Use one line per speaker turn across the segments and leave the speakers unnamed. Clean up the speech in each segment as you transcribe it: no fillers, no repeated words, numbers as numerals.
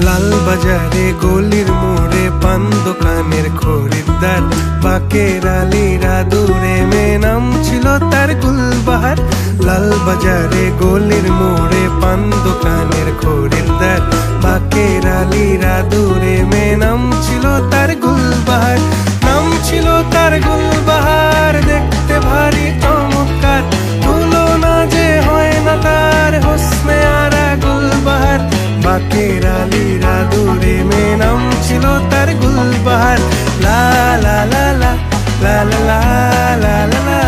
লাল বাজারে গলির মোড়ে পান দোকানের খরিদ্দার, বাকের আলীরা দূরে মেয়ে নাম ছিল তার গুলবাহার। লাল বাজারে গলির মোড়ে পান দোকানের খরিদ্দার, বাকের আলীরা দূরে মেয়ে নাম ছিল তার গুলবাহার। নাম ছিল তার গুলবাহার, দেখতে ভারী চমৎকার, তুলনা যে হয় না তার হোসনে আরা গুলবাহার। বাকের আলীরা দূরে মেয়ে নাম ছিল তার গুলবাহার। লা লা লা লা লা লা লা লা লা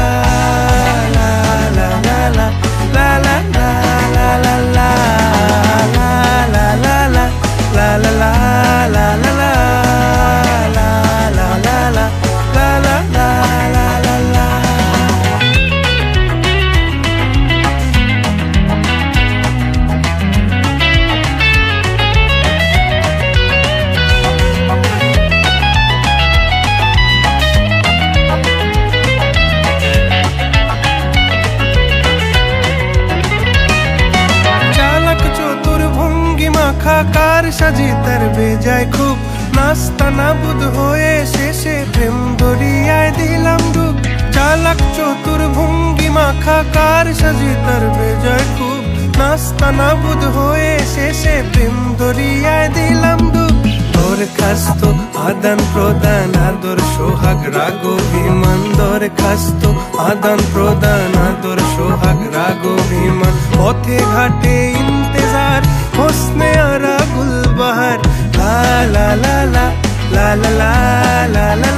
কার সাজি তার বেজায় খুব, নাস্তা নাবুদ হয়ে শেষে প্রেম দরিয়ায় দিলাম ডুব। চালাক চতুর ভঙ্গি মাখা কার সাজি তার বেজায় খুব, নাস্তা নাবুদ হয়ে শেষে প্রেম দরিয়ায় দিলাম ডুব। দরখাস্ত আদান প্রদান আদর সোহাগ রাগ অভিমান, দরখাস্ত আদান প্রদান আদর সোহাগ রাগ অভিমান। পথে ঘাটে ইন্তেজার হোসনে আরা গুলবাহার। লা লা লা লা লা লা লা লা লা